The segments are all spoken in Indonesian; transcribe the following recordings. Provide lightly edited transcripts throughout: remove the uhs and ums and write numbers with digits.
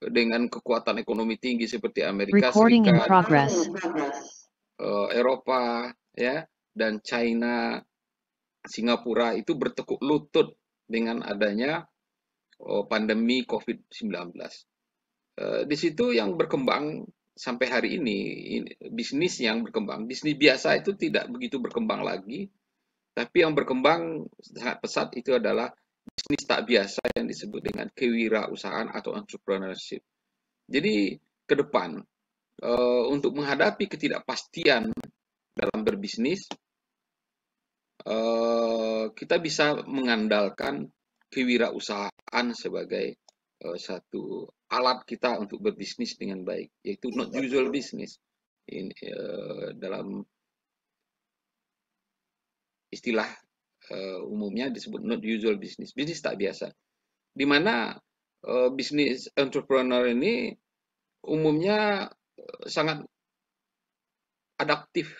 dengan kekuatan ekonomi tinggi seperti Amerika Recording in Serikat, progress. Eropa, ya, dan China, Singapura itu bertekuk lutut dengan adanya pandemi COVID-19. Di situ yang berkembang sampai hari ini, bisnis yang berkembang, bisnis biasa itu tidak begitu berkembang lagi, tapi yang berkembang sangat pesat itu adalah bisnis tak biasa yang disebut dengan kewirausahaan atau entrepreneurship. Jadi ke depan untuk menghadapi ketidakpastian dalam berbisnis, kita bisa mengandalkan kewirausahaan sebagai satu alat kita untuk berbisnis dengan baik, yaitu not usual business. Ini, dalam istilah umumnya disebut not usual business, bisnis tak biasa. Di mana bisnis entrepreneur ini umumnya sangat adaptif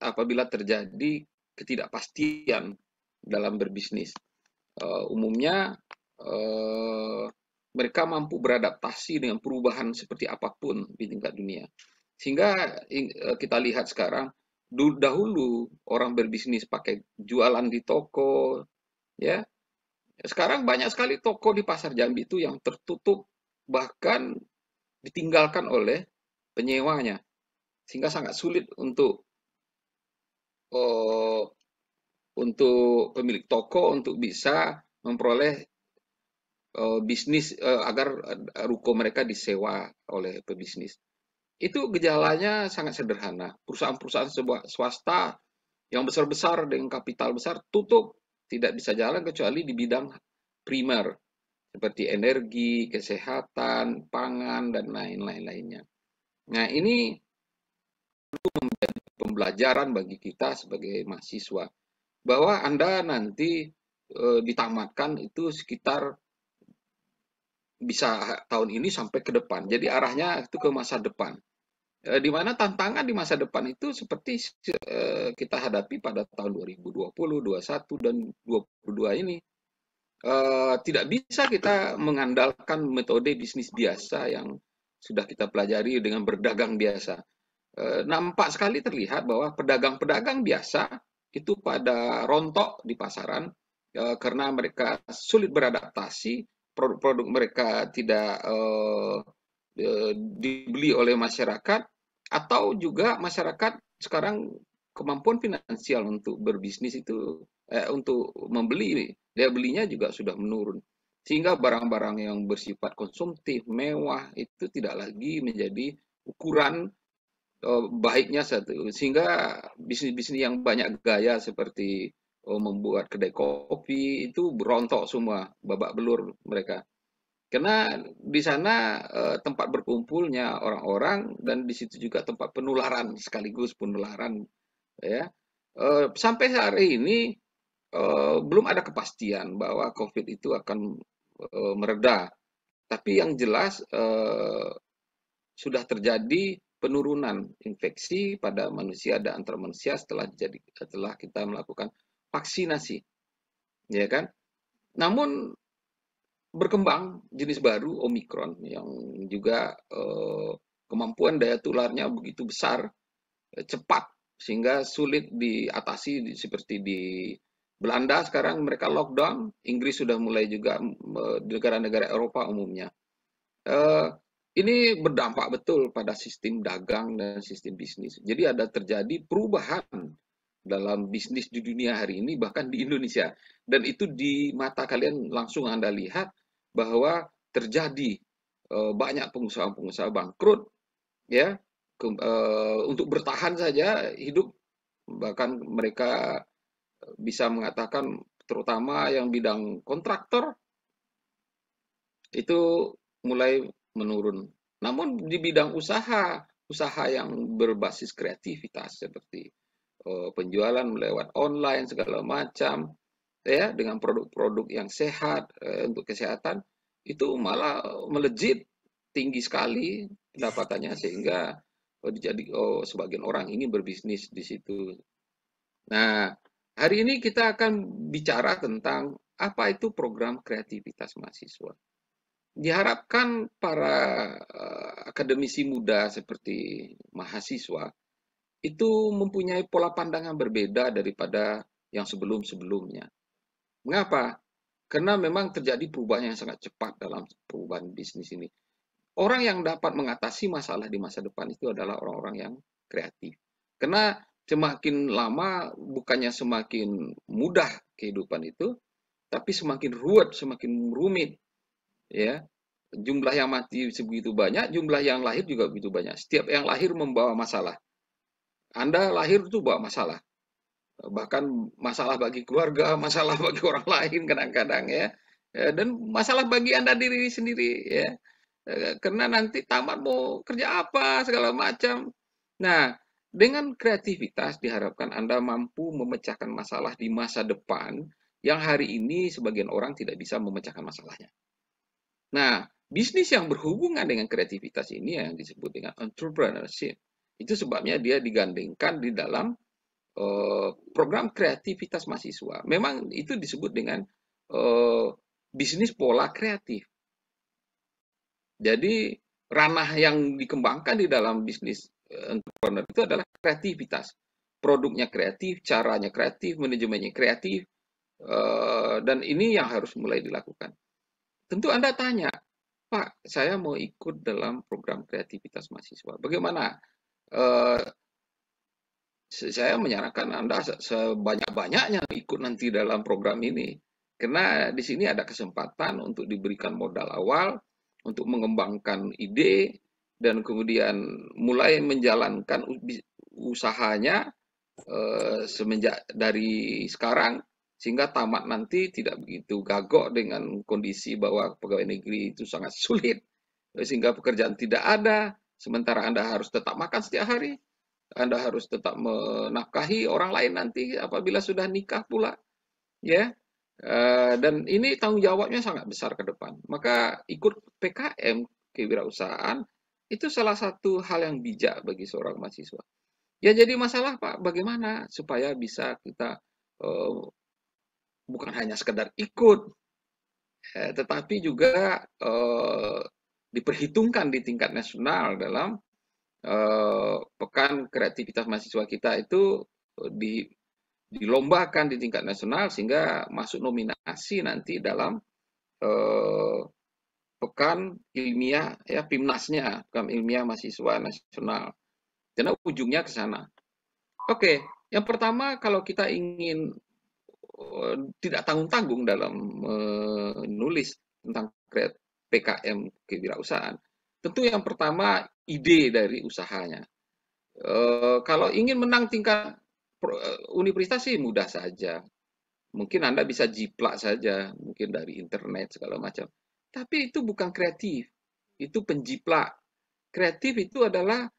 apabila terjadi ketidakpastian dalam berbisnis. Umumnya mereka mampu beradaptasi dengan perubahan seperti apapun di tingkat dunia. Sehingga kita lihat sekarang, dahulu orang berbisnis pakai jualan di toko, ya. Sekarang banyak sekali toko di Pasar Jambi itu yang tertutup, bahkan ditinggalkan oleh penyewanya, sehingga sangat sulit uh, untuk pemilik toko untuk bisa memperoleh bisnis agar ruko mereka disewa oleh pebisnis. Itu gejalanya sangat sederhana. Perusahaan-perusahaan swasta yang besar-besar dengan kapital besar tutup, tidak bisa jalan kecuali di bidang primer seperti energi, kesehatan, pangan, dan lain-lain lainnya. Nah, ini pembelajaran bagi kita sebagai mahasiswa bahwa Anda nanti ditamatkan itu sekitar bisa tahun ini sampai ke depan. Jadi arahnya itu ke masa depan. Di mana tantangan di masa depan itu seperti kita hadapi pada tahun 2020, 21, dan 22 ini. Tidak bisa kita mengandalkan metode bisnis biasa yang sudah kita pelajari dengan berdagang biasa. Nampak sekali terlihat bahwa pedagang-pedagang biasa itu pada rontok di pasaran karena mereka sulit beradaptasi, produk-produk mereka tidak dibeli oleh masyarakat, atau juga masyarakat sekarang kemampuan finansial untuk berbisnis itu untuk membeli, daya belinya juga sudah menurun. Sehingga barang-barang yang bersifat konsumtif, mewah itu tidak lagi menjadi ukuran baiknya satu. Sehingga bisnis-bisnis yang banyak gaya seperti membuat kedai kopi itu berontok semua, babak belur mereka. Karena di sana tempat berkumpulnya orang-orang dan di situ juga tempat penularan sekaligus penularan, ya. Sampai hari ini belum ada kepastian bahwa COVID itu akan mereda. Tapi yang jelas sudah terjadi penurunan infeksi pada manusia dan antar manusia setelah kita melakukan vaksinasi, ya kan? Namun berkembang jenis baru Omikron yang juga kemampuan daya tularnya begitu besar, cepat, sehingga sulit diatasi seperti di Belanda sekarang mereka lockdown, Inggris sudah mulai juga di negara-negara Eropa umumnya. Ini berdampak betul pada sistem dagang dan sistem bisnis. Jadi ada terjadi perubahan dalam bisnis di dunia hari ini, bahkan di Indonesia. Dan itu di mata kalian langsung Anda lihat bahwa terjadi banyak pengusaha-pengusaha bangkrut, ya, untuk bertahan saja hidup. Bahkan mereka bisa mengatakan, terutama yang bidang kontraktor, itu mulai menurun. Namun di bidang usaha, usaha yang berbasis kreativitas seperti penjualan lewat online segala macam, ya, dengan produk-produk yang sehat untuk kesehatan, itu malah melejit tinggi sekali pendapatannya, sehingga sebagian orang ini berbisnis di situ. Nah, hari ini kita akan bicara tentang apa itu program kreativitas mahasiswa. Diharapkan para akademisi muda seperti mahasiswa itu mempunyai pola pandangan berbeda daripada yang sebelum-sebelumnya. Mengapa? Karena memang terjadi perubahan yang sangat cepat dalam perubahan bisnis ini. Orang yang dapat mengatasi masalah di masa depan itu adalah orang-orang yang kreatif. Karena semakin lama bukannya semakin mudah kehidupan itu, tapi semakin ruwet, semakin rumit, ya. Jumlah yang mati sebegitu banyak, jumlah yang lahir juga begitu banyak. Setiap yang lahir membawa masalah. Anda lahir itu bawa masalah. Bahkan masalah bagi keluarga, masalah bagi orang lain kadang-kadang, ya. Dan masalah bagi Anda diri sendiri, ya. Karena nanti tamat mau kerja apa segala macam. Nah, dengan kreativitas diharapkan Anda mampu memecahkan masalah di masa depan yang hari ini sebagian orang tidak bisa memecahkan masalahnya. Nah, bisnis yang berhubungan dengan kreativitas ini yang disebut dengan entrepreneurship. Itu sebabnya dia digandengkan di dalam program kreativitas mahasiswa. Memang itu disebut dengan bisnis pola kreatif. Jadi ranah yang dikembangkan di dalam bisnis entrepreneur itu adalah kreativitas. Produknya kreatif, caranya kreatif, manajemennya kreatif, dan ini yang harus mulai dilakukan. Tentu Anda tanya, Pak, saya mau ikut dalam program kreativitas mahasiswa. Bagaimana? Eh, saya menyarankan Anda sebanyak-banyaknya ikut nanti dalam program ini. Karena di sini ada kesempatan untuk diberikan modal awal, untuk mengembangkan ide, dan kemudian mulai menjalankan usahanya semenjak dari sekarang, sehingga tamat nanti tidak begitu gagok dengan kondisi bahwa pegawai negeri itu sangat sulit, sehingga pekerjaan tidak ada, sementara Anda harus tetap makan setiap hari, Anda harus tetap menafkahi orang lain nanti apabila sudah nikah pula, ya. Dan ini tanggung jawabnya sangat besar ke depan. Maka ikut PKM kewirausahaan itu salah satu hal yang bijak bagi seorang mahasiswa. Ya jadi masalah Pak, bagaimana supaya bisa kita bukan hanya sekedar ikut, tetapi juga diperhitungkan di tingkat nasional dalam pekan kreativitas mahasiswa kita itu di dilombakan di tingkat nasional sehingga masuk nominasi nanti dalam eh, pekan ilmiah, ya PIMNAS-nya, pekan ilmiah mahasiswa nasional. Karena ujungnya ke sana. Oke, yang pertama kalau kita ingin tidak tanggung-tanggung dalam menulis tentang PKM kewirausahaan, tentu yang pertama ide dari usahanya. Kalau ingin menang tingkat universitas sih mudah saja. Mungkin Anda bisa jiplak saja, mungkin dari internet segala macam. Tapi itu bukan kreatif, itu penjiplak. Kreatif itu adalah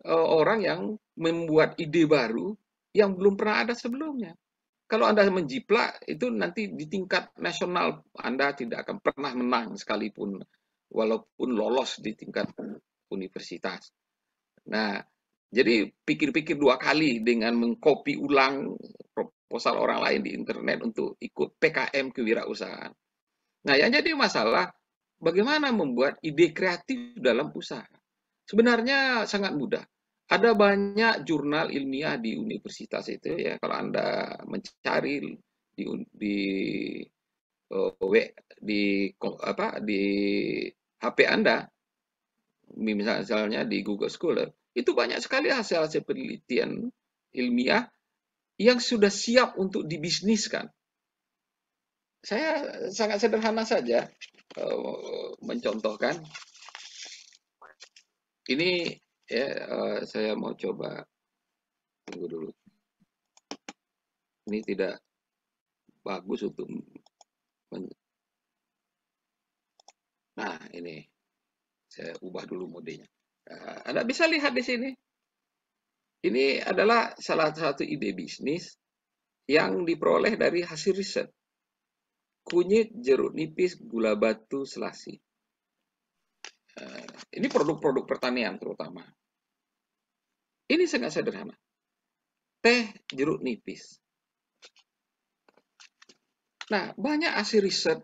orang yang membuat ide baru yang belum pernah ada sebelumnya. Kalau Anda menjiplak, itu nanti di tingkat nasional Anda tidak akan pernah menang sekalipun, walaupun lolos di tingkat universitas. Nah, jadi pikir-pikir dua kali dengan mengcopy ulang proposal orang lain di internet untuk ikut PKM kewirausahaan. Nah, yang jadi masalah, bagaimana membuat ide kreatif dalam usaha? Sebenarnya sangat mudah. Ada banyak jurnal ilmiah di universitas itu ya. Kalau Anda mencari di di HP Anda, misalnya di Google Scholar, itu banyak sekali hasil-hasil penelitian ilmiah yang sudah siap untuk dibisniskan. Saya sangat sederhana saja mencontohkan. Ini ya, saya mau coba, tunggu dulu. Ini tidak bagus untuk nah ini saya ubah dulu modenya. Anda bisa lihat di sini. Ini adalah salah satu ide bisnis yang diperoleh dari hasil riset. Kunyit, jeruk nipis, gula batu, selasi. Ini produk-produk pertanian terutama. Ini sangat sederhana. Teh, jeruk nipis. Nah, banyak hasil riset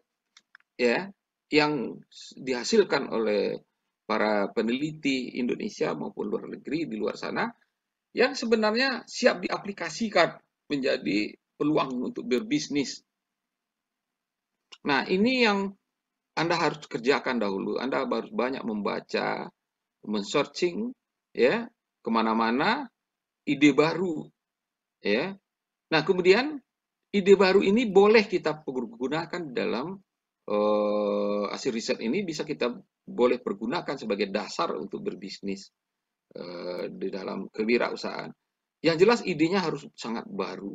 ya yang dihasilkan oleh para peneliti Indonesia maupun luar negeri di luar sana yang sebenarnya siap diaplikasikan menjadi peluang untuk berbisnis. Nah, ini yang Anda harus kerjakan dahulu. Anda harus banyak membaca, men-searching, ya, kemana-mana ide baru, ya. Nah, kemudian ide baru ini boleh kita gunakan dalam hasil riset ini bisa kita boleh pergunakan sebagai dasar untuk berbisnis di dalam kewirausahaan. Yang jelas idenya harus sangat baru.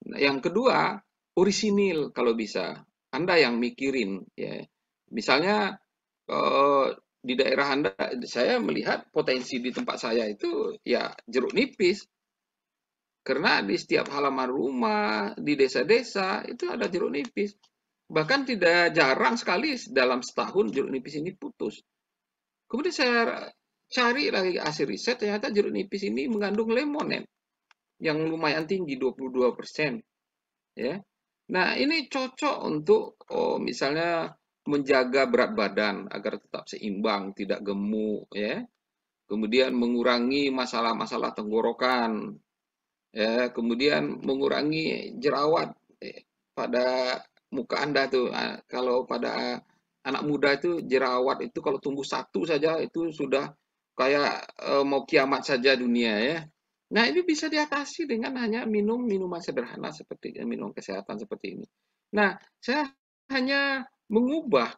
Nah, yang kedua, orisinil kalau bisa. Anda yang mikirin ya. Misalnya di daerah Anda, saya melihat potensi di tempat saya itu ya jeruk nipis. Karena di setiap halaman rumah, di desa-desa, itu ada jeruk nipis. Bahkan tidak jarang sekali dalam setahun jeruk nipis ini putus. Kemudian saya cari lagi hasil riset, ternyata jeruk nipis ini mengandung lemonen yang lumayan tinggi, 22%. Ya. Nah, ini cocok untuk misalnya menjaga berat badan agar tetap seimbang, tidak gemuk, ya. Kemudian mengurangi masalah-masalah tenggorokan, ya. Kemudian mengurangi jerawat pada muka Anda tuh. Kalau pada anak muda itu jerawat itu kalau tumbuh satu saja itu sudah kayak mau kiamat saja dunia ya. Nah, ini bisa diatasi dengan hanya minum minuman sederhana seperti minum kesehatan seperti ini. Nah, saya hanya mengubah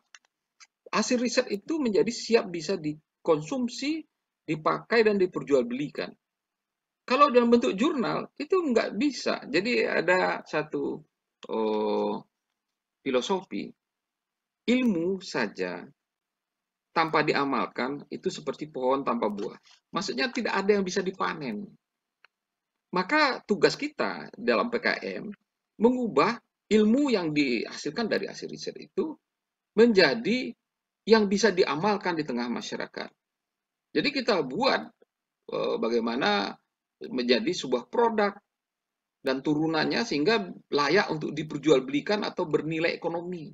hasil riset itu menjadi siap bisa dikonsumsi, dipakai, dan diperjualbelikan. Kalau dalam bentuk jurnal, itu nggak bisa. Jadi ada satu oh, filosofi, ilmu saja tanpa diamalkan itu seperti pohon tanpa buah. Maksudnya tidak ada yang bisa dipanen. Maka tugas kita dalam PKM mengubah ilmu yang dihasilkan dari hasil riset itu menjadi yang bisa diamalkan di tengah masyarakat. Jadi kita buat bagaimana menjadi sebuah produk dan turunannya sehingga layak untuk diperjualbelikan atau bernilai ekonomi.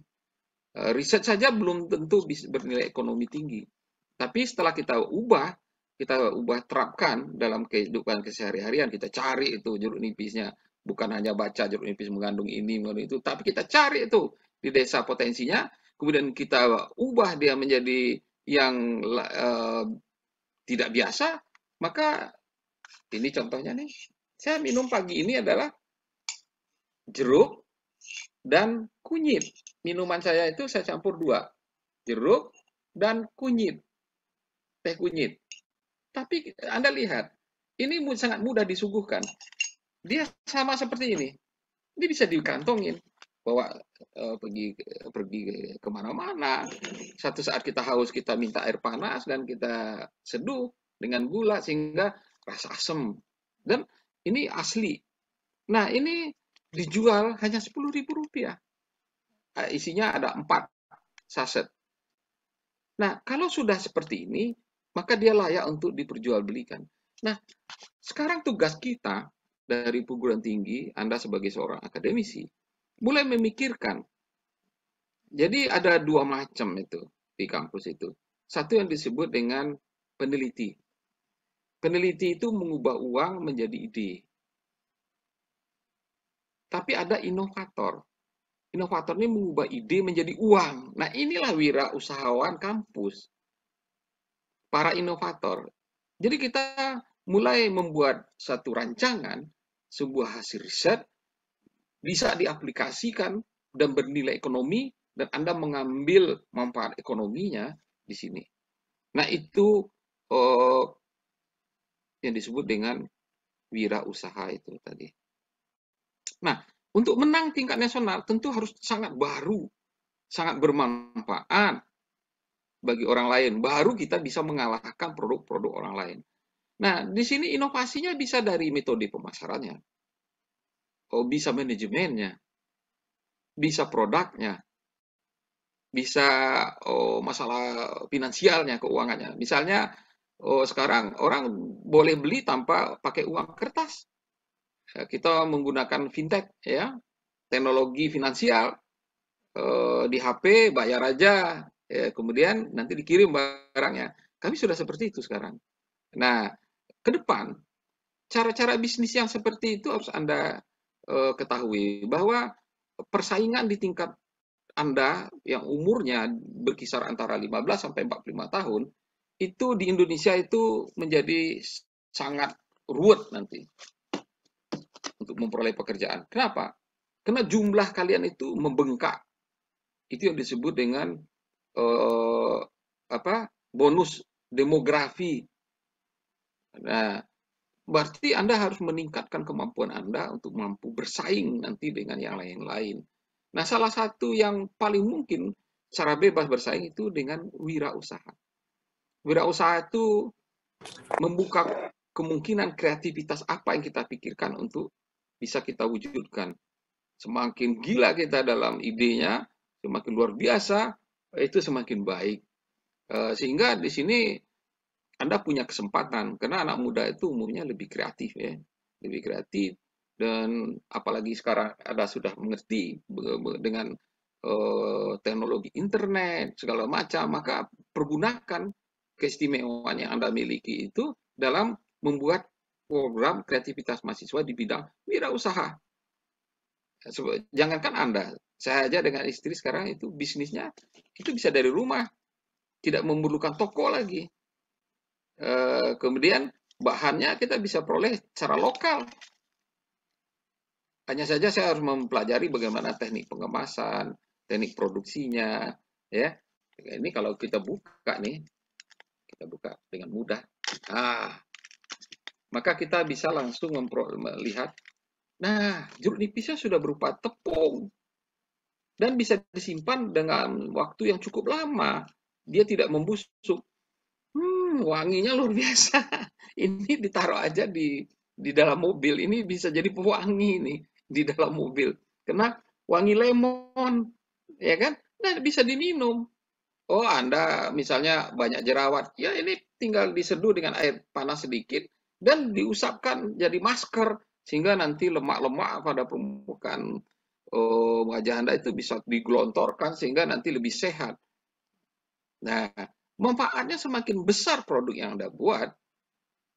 Riset saja belum tentu bisa bernilai ekonomi tinggi. Tapi setelah kita ubah terapkan dalam kehidupan keseharian, kita cari itu jeruk nipisnya. Bukan hanya baca jeruk nipis mengandung ini, mengandung itu, tapi kita cari itu di desa potensinya, kemudian kita ubah dia menjadi yang tidak biasa, maka ini contohnya nih, saya minum pagi ini adalah jeruk dan kunyit. Minuman saya itu saya campur dua, jeruk dan kunyit, teh kunyit. Tapi Anda lihat, ini sangat mudah disuguhkan. Dia sama seperti ini. Ini bisa dikantongin, bawa pergi kemana-mana. Satu saat kita haus, kita minta air panas dan kita seduh dengan gula sehingga rasa asam. Dan ini asli. Nah, ini dijual hanya Rp10.000. Isinya ada 4 saset. Nah, kalau sudah seperti ini, maka dia layak untuk diperjualbelikan. Nah, sekarang tugas kita dari perguruan tinggi, Anda sebagai seorang akademisi, mulai memikirkan. Jadi ada dua macam itu di kampus itu. Satu yang disebut dengan peneliti. Peneliti itu mengubah uang menjadi ide. Tapi ada inovator. Inovator ini mengubah ide menjadi uang. Nah, inilah wirausahawan kampus. Para inovator. Jadi kita mulai membuat satu rancangan, sebuah hasil riset, bisa diaplikasikan dan bernilai ekonomi, dan Anda mengambil manfaat ekonominya di sini. Nah, itu yang disebut dengan wirausaha itu tadi. Nah, untuk menang tingkat nasional tentu harus sangat baru, sangat bermanfaat bagi orang lain. Baru kita bisa mengalahkan produk-produk orang lain. Nah, di sini inovasinya bisa dari metode pemasarannya, bisa manajemennya, bisa produknya, bisa masalah finansialnya, keuangannya. Misalnya sekarang orang boleh beli tanpa pakai uang kertas. Kita menggunakan fintech, ya, teknologi finansial. di HP bayar aja, kemudian nanti dikirim barangnya. Kami sudah seperti itu sekarang. Nah, ke depan cara-cara bisnis yang seperti itu harus Anda ketahui bahwa persaingan di tingkat Anda yang umurnya berkisar antara 15 sampai 45 tahun itu di Indonesia itu menjadi sangat ruwet nanti untuk memperoleh pekerjaan. Kenapa? Karena jumlah kalian itu membengkak. Itu yang disebut dengan eh, bonus demografi. Nah, berarti Anda harus meningkatkan kemampuan Anda untuk mampu bersaing nanti dengan yang lain-lain. Nah, salah satu yang paling mungkin cara bebas bersaing itu dengan wirausaha. Wirausaha itu membuka kemungkinan kreativitas apa yang kita pikirkan untuk bisa kita wujudkan. Semakin gila kita dalam idenya, semakin luar biasa, itu semakin baik. Sehingga di sini Anda punya kesempatan, karena anak muda itu umumnya lebih kreatif ya, lebih kreatif, dan apalagi sekarang Anda sudah mengerti dengan teknologi internet segala macam, maka pergunakan keistimewaan yang Anda miliki itu dalam membuat program kreativitas mahasiswa di bidang wirausaha. Jangankan Anda, saya aja dengan istri sekarang itu bisnisnya itu bisa dari rumah, tidak memerlukan toko lagi. Kemudian bahannya kita bisa peroleh secara lokal. Hanya saja saya harus mempelajari bagaimana teknik pengemasan, teknik produksinya, ya. Ini kalau kita buka nih, kita buka dengan mudah. Ah, maka kita bisa langsung melihat, nah, jeruk nipisnya sudah berupa tepung dan bisa disimpan dengan waktu yang cukup lama. Dia tidak membusuk. Wanginya luar biasa. Ini ditaruh aja di dalam mobil. Ini bisa jadi pewangi nih di dalam mobil. Karena wangi lemon, ya kan? Nah, bisa diminum. Oh, Anda misalnya banyak jerawat. Ya, ini tinggal diseduh dengan air panas sedikit dan diusapkan jadi masker sehingga nanti lemak-lemak pada permukaan wajah Anda itu bisa digelontorkan sehingga nanti lebih sehat. Nah, manfaatnya semakin besar produk yang Anda buat,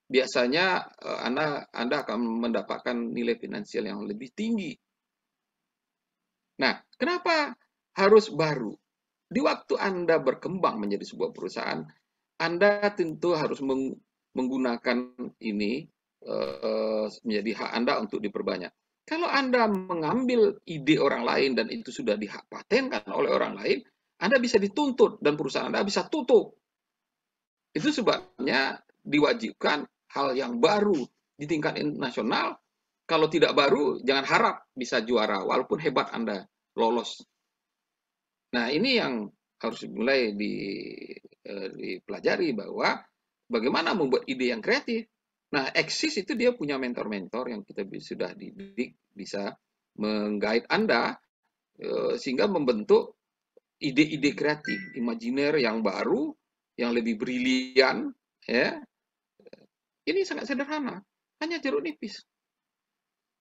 biasanya Anda akan mendapatkan nilai finansial yang lebih tinggi. Nah, kenapa harus baru? Di waktu Anda berkembang menjadi sebuah perusahaan, Anda tentu harus menggunakan ini menjadi hak Anda untuk diperbanyak. Kalau Anda mengambil ide orang lain dan itu sudah dipatenkan oleh orang lain, Anda bisa dituntut dan perusahaan Anda bisa tutup. Itu sebabnya diwajibkan hal yang baru di tingkat nasional. Kalau tidak baru, jangan harap bisa juara, walaupun hebat Anda lolos. Nah, ini yang harus mulai dipelajari bahwa bagaimana membuat ide yang kreatif. Nah, Exis itu dia punya mentor-mentor yang kita sudah didik, bisa meng-guide Anda sehingga membentuk ide-ide kreatif, imajiner yang baru, yang lebih brilian, ya. Ini sangat sederhana, hanya jeruk nipis.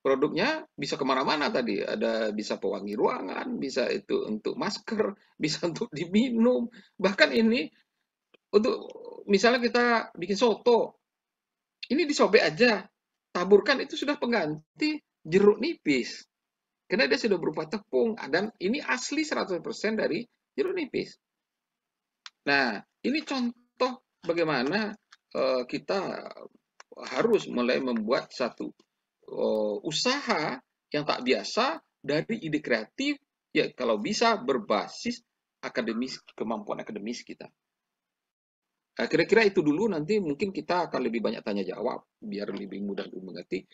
Produknya bisa kemana-mana tadi, bisa pewangi ruangan, bisa itu untuk masker, bisa untuk diminum. Bahkan ini untuk misalnya kita bikin soto, ini disobek aja, taburkan itu sudah pengganti jeruk nipis. Karena dia sudah berupa tepung dan ini asli 100% dari jeruk nipis. Nah, ini contoh bagaimana kita harus mulai membuat satu usaha yang tak biasa dari ide kreatif, ya kalau bisa berbasis akademis, kemampuan akademis kita. Nah, kira-kira itu dulu, nanti mungkin kita akan lebih banyak tanya jawab biar lebih mudah dimengerti.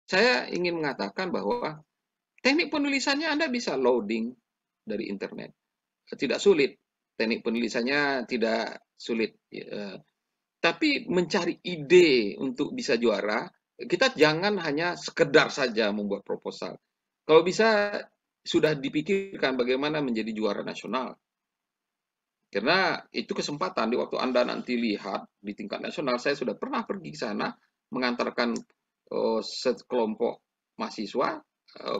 Saya ingin mengatakan bahwa teknik penulisannya Anda bisa loading dari internet. Tidak sulit. Teknik penulisannya tidak sulit. Tapi mencari ide untuk bisa juara, kita jangan hanya sekedar saja membuat proposal. Kalau bisa sudah dipikirkan bagaimana menjadi juara nasional. Karena itu kesempatan di waktu Anda nanti lihat di tingkat nasional, saya sudah pernah pergi ke sana mengantarkan sekelompok mahasiswa,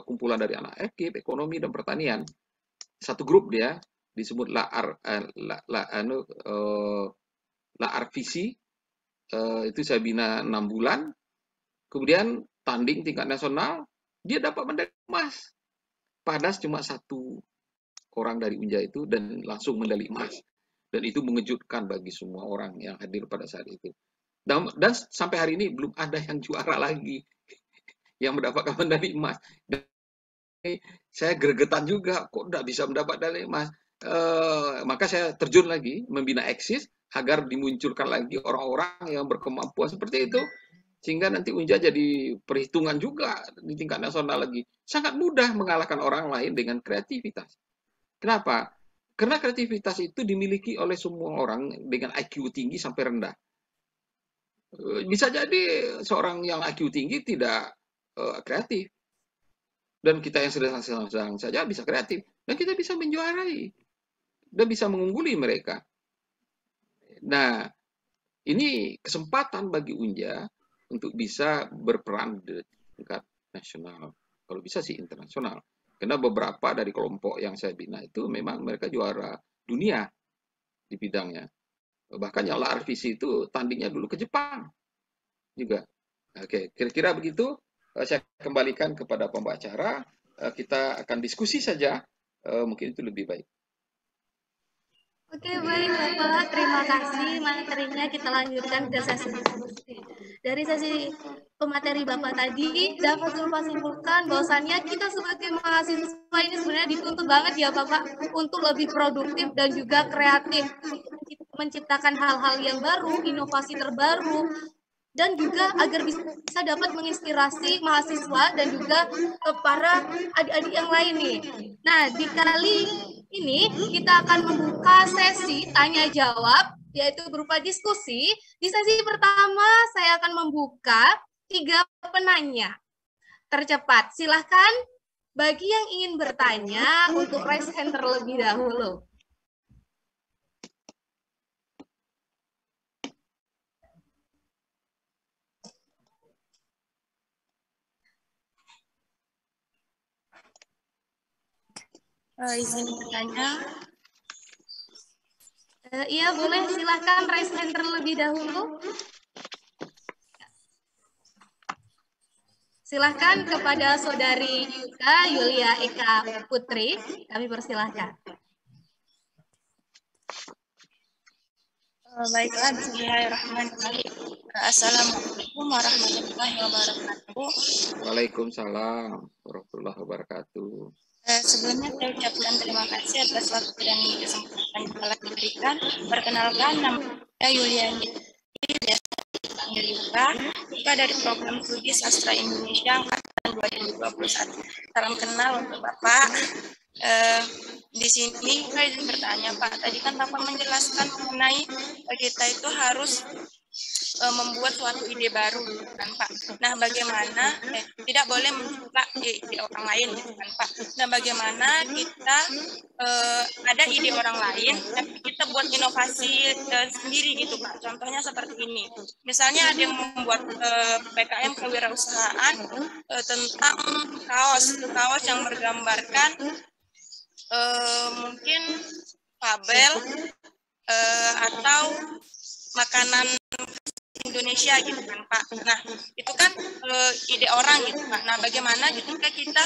kumpulan dari anak FKIP, ekonomi dan pertanian. satu grup dia disebut LARVC, itu saya bina 6 bulan, kemudian tanding tingkat nasional, dia dapat medali emas. Padahal cuma satu orang dari Unja itu dan langsung medali emas. Dan itu mengejutkan bagi semua orang yang hadir pada saat itu. Dan sampai hari ini belum ada yang juara lagi yang mendapatkan medali emas. Dan saya gregetan juga, kok tidak bisa mendapat medali emas. Maka saya terjun lagi membina Eksis agar dimunculkan lagi orang-orang yang berkemampuan seperti itu, sehingga nanti Unja jadi perhitungan juga di tingkat nasional lagi. Sangat mudah mengalahkan orang lain dengan kreativitas. Kenapa? Karena kreativitas itu dimiliki oleh semua orang dengan IQ tinggi sampai rendah. Bisa jadi seorang yang IQ tinggi tidak kreatif, dan kita yang sedang-sedang saja bisa kreatif, dan kita bisa menjuarai dan bisa mengungguli mereka. Nah, ini kesempatan bagi Unja untuk bisa berperan di tingkat nasional, kalau bisa sih internasional. Karena beberapa dari kelompok yang saya bina itu memang mereka juara dunia di bidangnya. Bahkan yang LARVC itu tandingnya dulu ke Jepang juga. Oke, kira-kira begitu. Saya kembalikan kepada pembawa acara. Kita akan diskusi saja. Mungkin itu lebih baik. Oke, baik Bapak. Terima kasih materinya. Kita lanjutkan ke sesi diskusi. Dari sesi pemateri Bapak tadi, dapat Bapak simpulkan bahwasannya kita sebagai mahasiswa ini sebenarnya dituntut banget ya Bapak untuk lebih produktif dan juga kreatif, menciptakan hal-hal yang baru, inovasi terbaru, dan juga agar bisa dapat menginspirasi mahasiswa dan juga para adik-adik yang lain nih. Nah, di kali ini kita akan membuka sesi tanya jawab, yaitu berupa diskusi. Di sesi pertama saya akan membuka 3 penanya tercepat. Silahkan bagi yang ingin bertanya untuk raise hand terlebih dahulu. Izin bertanya. Iya, boleh silahkan raise hand terlebih dahulu. Silahkan kepada Saudari Yulia Eka Putri, kami persilahkan. Baiklah, bismillahirrahmanirrahim. Assalamualaikum warahmatullahi wabarakatuh. Waalaikumsalam warahmatullahi wabarakatuh. Sebelumnya saya ucapkan terima kasih atas waktu dan kesempatan yang telah diberikan. Perkenalkan, nama saya Yulia Yuka dari program studi sastra Indonesia angkatan 2021. Salam kenal untuk Bapak. Di sini saya ingin bertanya Pak, tadi kan Bapak menjelaskan mengenai kita itu harus membuat suatu ide baru kan Pak. Nah bagaimana tidak boleh mencoba ide orang lain kan Pak. Nah bagaimana kita ada ide orang lain tapi kita buat inovasi sendiri gitu Pak. Contohnya seperti ini. Misalnya ada yang membuat PKM kewirausahaan tentang kaos yang menggambarkan mungkin fabel atau makanan Indonesia gitu kan Pak. Nah itu kan ide orang gitu Pak. Nah bagaimana ketika kita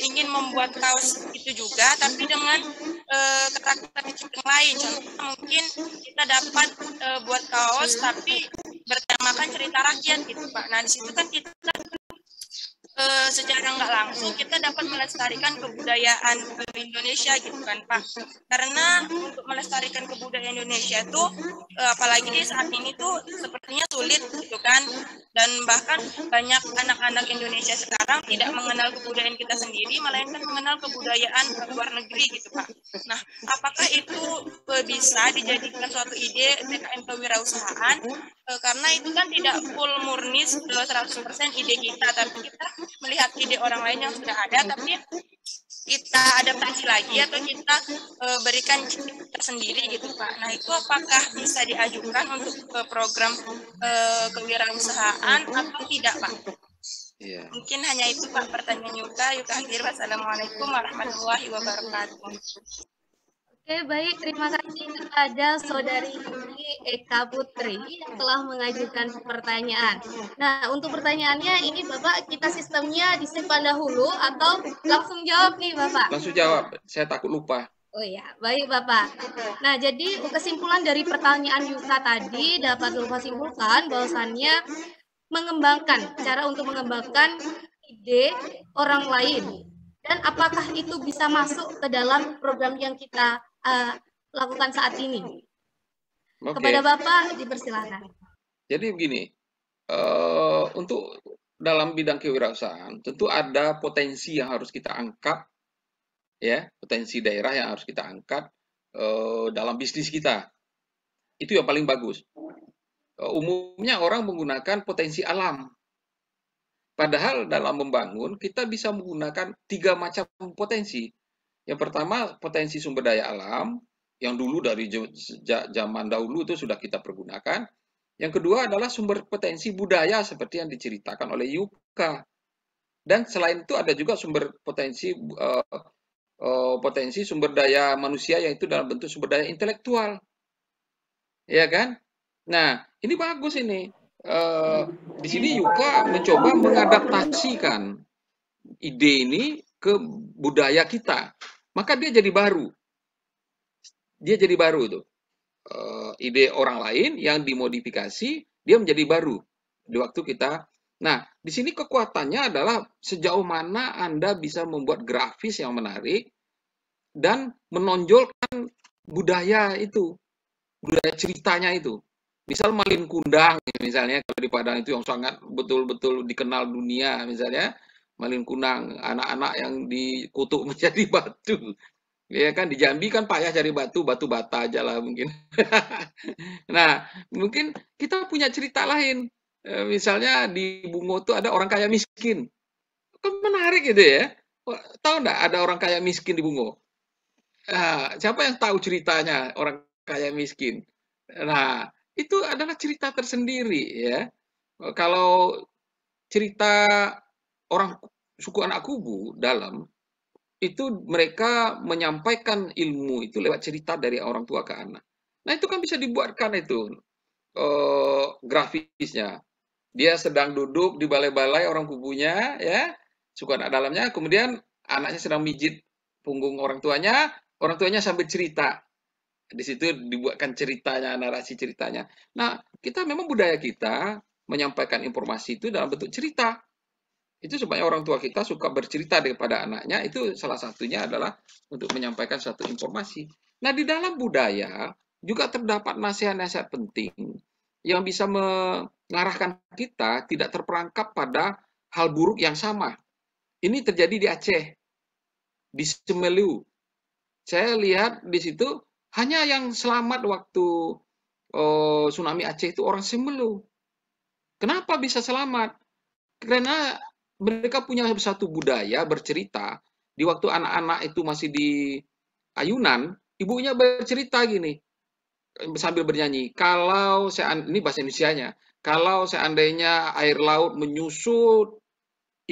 ingin membuat kaos itu juga tapi dengan karakteristik yang lain. Contohnya mungkin kita dapat buat kaos tapi bertemakan cerita rakyat gitu Pak. Nah di situ kan kita secara nggak langsung kita dapat melestarikan kebudayaan Indonesia gitu kan Pak. Karena untuk melestarikan kebudayaan Indonesia itu apalagi di saat ini tuh sepertinya sulit gitu kan. Dan bahkan banyak anak-anak Indonesia sekarang tidak mengenal kebudayaan kita sendiri, melainkan mengenal kebudayaan luar negeri gitu Pak. Nah, apakah itu bisa dijadikan suatu ide TKN kewirausahaan? Karena itu kan tidak full murni 100% ide kita, tapi kita melihat ide orang lain yang sudah ada, tapi kita adaptasi lagi atau kita berikan kita sendiri gitu Pak. Nah itu apakah bisa diajukan untuk program kewirausahaan atau tidak Pak? Iya. Mungkin hanya itu Pak pertanyaan Yuka. Yuka akhir. Wassalamualaikum warahmatullahi wabarakatuh. Oke, baik. Terima kasih kepada Saudari Yuki Eka Putri yang telah mengajukan pertanyaan. Nah, untuk pertanyaannya ini Bapak, kita sistemnya disimpan dahulu atau langsung jawab nih Bapak? Langsung jawab, saya takut lupa. Oh iya, baik Bapak. Nah, jadi kesimpulan dari pertanyaan Yuka tadi dapat Bapak simpulkan bahwasannya mengembangkan, cara untuk mengembangkan ide orang lain. Dan apakah itu bisa masuk ke dalam program yang kita lakukan saat ini? Kepada Bapak, dipersilakan. Jadi begini, untuk dalam bidang kewirausahaan, tentu ada potensi yang harus kita angkat, ya, potensi daerah yang harus kita angkat dalam bisnis kita. Itu yang paling bagus. Umumnya orang menggunakan potensi alam. Padahal dalam membangun, kita bisa menggunakan 3 macam potensi. Yang pertama, potensi sumber daya alam, yang dulu dari zaman dahulu itu sudah kita pergunakan. Yang kedua adalah sumber potensi budaya, seperti yang diceritakan oleh Yuka. Dan selain itu ada juga sumber potensi sumber daya manusia, yaitu dalam bentuk sumber daya intelektual. Ya kan? Nah, ini bagus ini. Di sini Yuka mencoba mengadaptasikan ide ini ke budaya kita. Maka dia jadi baru. Dia jadi baru itu. Ide orang lain yang dimodifikasi, dia menjadi baru di waktu kita. Nah, di sini kekuatannya adalah sejauh mana Anda bisa membuat grafis yang menarik dan menonjolkan budaya itu, budaya ceritanya itu. Misal Malin Kundang, misalnya kalau di Padang itu yang sangat betul-betul dikenal dunia, misalnya Malin Kundang, anak-anak yang dikutuk menjadi batu. Ya kan, di Jambi kan payah cari batu bata aja lah mungkin. Nah, mungkin kita punya cerita lain. Misalnya di Bungo tuh ada orang kaya miskin. Kan menarik gitu ya. Tahu nggak ada orang kaya miskin di Bungo? Nah, siapa yang tahu ceritanya orang kaya miskin? Nah, itu adalah cerita tersendiri ya. Kalau cerita orang suku anak kubu dalam, itu mereka menyampaikan ilmu itu lewat cerita dari orang tua ke anak. Nah, itu kan bisa dibuatkan itu grafisnya. Dia sedang duduk di balai-balai orang kubunya, ya, suku anak dalamnya, kemudian anaknya sedang mijit punggung orang tuanya sambil cerita. Di situ dibuatkan ceritanya, narasi ceritanya. Nah, kita memang budaya kita menyampaikan informasi itu dalam bentuk cerita. Itu supaya orang tua kita suka bercerita kepada anaknya, itu salah satunya adalah untuk menyampaikan satu informasi. Nah, di dalam budaya juga terdapat nasihat-nasihat penting yang bisa mengarahkan kita tidak terperangkap pada hal buruk yang sama. Ini terjadi di Aceh, di Semelu. Saya lihat di situ hanya yang selamat waktu tsunami Aceh itu orang Semelu. Kenapa bisa selamat? Karena mereka punya satu budaya bercerita. Di waktu anak-anak itu masih di ayunan, ibunya bercerita gini, sambil bernyanyi, kalau ini bahasa Indonesianya, kalau seandainya air laut menyusut,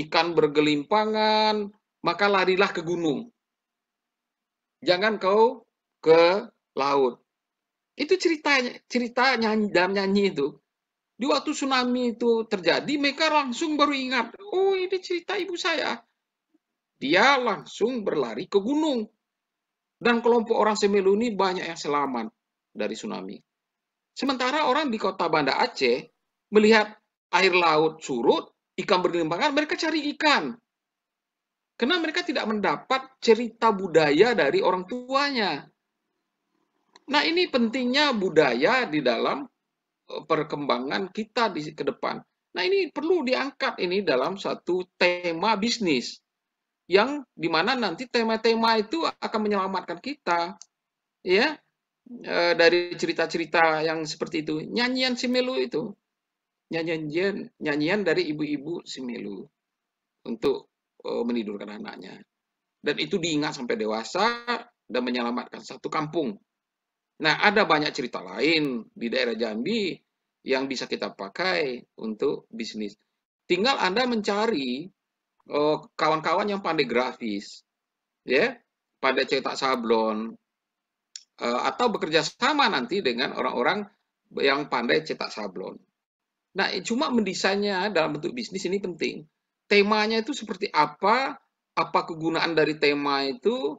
ikan bergelimpangan, maka larilah ke gunung. Jangan kau ke laut. Itu cerita nyanyi, dalam nyanyi itu. Di waktu tsunami itu terjadi, mereka langsung baru ingat, oh ini cerita ibu saya. Dia langsung berlari ke gunung. Dan kelompok orang Semelu ini banyak yang selamat dari tsunami. Sementara orang di kota Banda Aceh melihat air laut surut, ikan bergelimpangan, mereka cari ikan. Karena mereka tidak mendapat cerita budaya dari orang tuanya. Nah, ini pentingnya budaya di dalam perkembangan kita ke depan. Nah, ini perlu diangkat ini dalam satu tema bisnis yang dimana nanti tema-tema itu akan menyelamatkan kita, ya, dari cerita-cerita yang seperti itu. Nyanyian Semelu itu, nyanyian dari ibu-ibu Semelu untuk menidurkan anaknya. Dan itu diingat sampai dewasa dan menyelamatkan satu kampung. Nah, ada banyak cerita lain di daerah Jambi yang bisa kita pakai untuk bisnis. Tinggal Anda mencari kawan-kawan yang pandai grafis, ya, pandai cetak sablon, atau bekerja sama nanti dengan orang-orang yang pandai cetak sablon. Nah, cuma mendesainnya dalam bentuk bisnis ini penting. Temanya itu seperti apa kegunaan dari tema itu.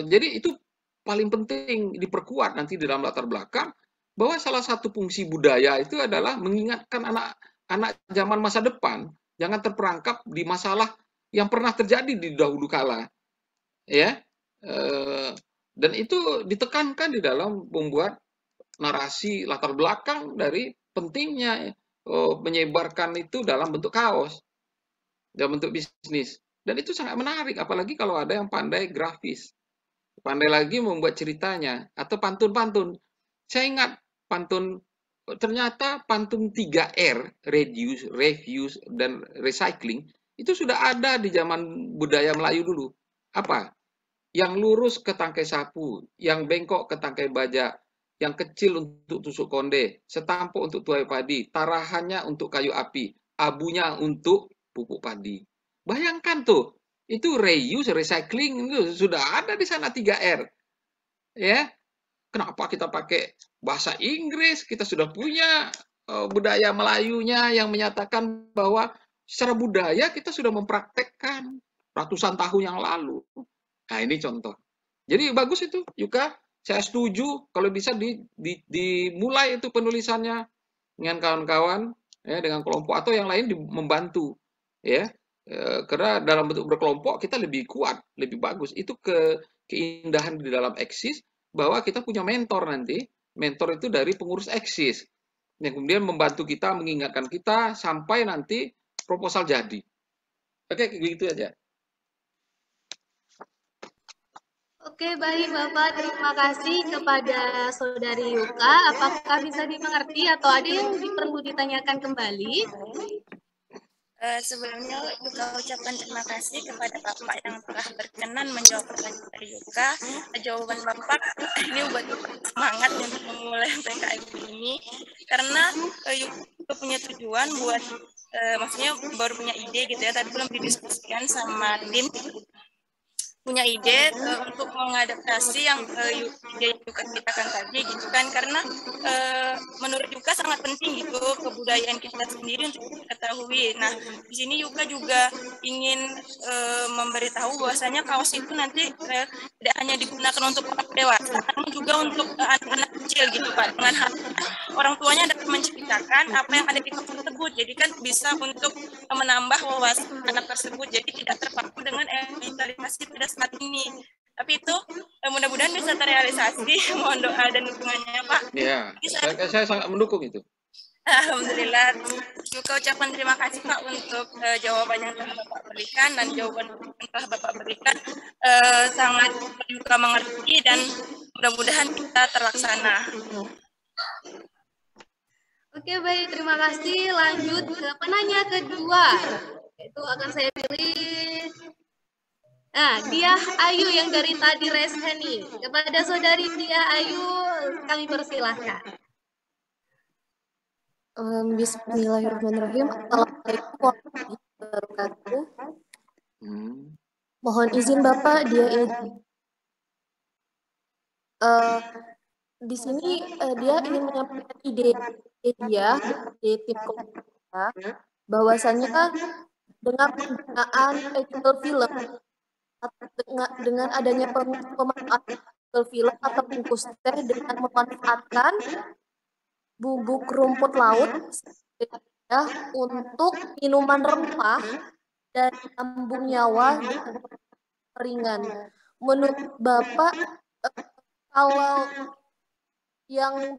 Jadi itu paling penting diperkuat nanti di dalam latar belakang, bahwa salah satu fungsi budaya itu adalah mengingatkan anak-anak zaman masa depan jangan terperangkap di masalah yang pernah terjadi di dahulu kala, ya. Dan itu ditekankan di dalam membuat narasi latar belakang dari pentingnya menyebarkan itu dalam bentuk kaos, dalam bentuk bisnis. Dan itu sangat menarik, apalagi kalau ada yang pandai grafis, pandai lagi membuat ceritanya, atau pantun-pantun. Saya ingat pantun, ternyata pantun 3R, reduce, reuse, dan recycling, itu sudah ada di zaman budaya Melayu dulu. Apa? Yang lurus ke tangkai sapu, yang bengkok ke tangkai baja, yang kecil untuk tusuk konde, setampuk untuk tuai padi, tarahannya untuk kayu api, abunya untuk pupuk padi. Bayangkan tuh, itu reuse, recycling itu sudah ada di sana 3R. Ya, kenapa kita pakai bahasa Inggris? Kita sudah punya budaya Melayunya yang menyatakan bahwa secara budaya kita sudah mempraktekkan ratusan tahun yang lalu. Nah, ini contoh. Jadi bagus itu, Yuka. Saya setuju kalau bisa dimulai itu penulisannya dengan kawan-kawan, ya, dengan kelompok atau yang lain membantu, ya. Karena dalam bentuk berkelompok kita lebih kuat, lebih bagus. Itu keindahan di dalam eksis, bahwa kita punya mentor nanti. Mentor itu dari pengurus eksis yang kemudian membantu kita, mengingatkan kita sampai nanti proposal jadi. Oke, gitu aja. Oke, baik Bapak. Terima kasih kepada Saudari Yuka. Apakah bisa dimengerti atau ada yang perlu ditanyakan kembali? Sebelumnya Yuka ucapkan terima kasih kepada Bapak yang telah berkenan menjawab pertanyaan dari Yuka. Jawaban Bapak ini buat semangat untuk memulai PKM ini, karena Yuka punya tujuan buat, maksudnya baru punya ide gitu ya, tadi belum didiskusikan sama tim, punya ide untuk mengadaptasi yang ide Yuka ceritakan tadi gitu kan, karena menurut Yuka sangat penting gitu kebudayaan kita sendiri untuk diketahui. Nah, di sini Yuka juga ingin memberitahu bahwasanya kaos itu nanti tidak hanya digunakan untuk orang dewasa, namun juga untuk anak-anak kecil gitu Pak, dengan orang tuanya dapat menceritakan apa yang ada di kaos tersebut. Jadi kan bisa untuk menambah wawasan anak tersebut, jadi tidak terpaku dengan digitalisasi pada saat ini. Tapi itu mudah-mudahan bisa terrealisasi. Mohon doa dan dukungannya Pak. Ya, saya sangat mendukung itu. Alhamdulillah. Juga ucapan terima kasih Pak untuk jawaban yang telah Bapak berikan, dan jawaban yang telah Bapak berikan sangat juga mengerti, dan mudah-mudahan kita terlaksana. Oke, baik. Terima kasih. Lanjut ke penanya kedua. Itu akan saya pilih. Nah, Dia Ayu yang dari tadi resen nih. Kepada Saudari Dia Ayu, kami persilahkan. Bismillahirrahmanirrahim. Assalamualaikum warahmatullahi wabarakatuh. Mohon izin Bapak, di sini dia ingin menyampaikan ide dia tim komunitas, bahwasannya dengan penggunaan partikel film dengan adanya pemanfaatan film atau bungkus teh dengan memanfaatkan bubuk rumput laut ya, untuk minuman rempah dan lambung nyawa ringan. Menurut Bapak, kalau yang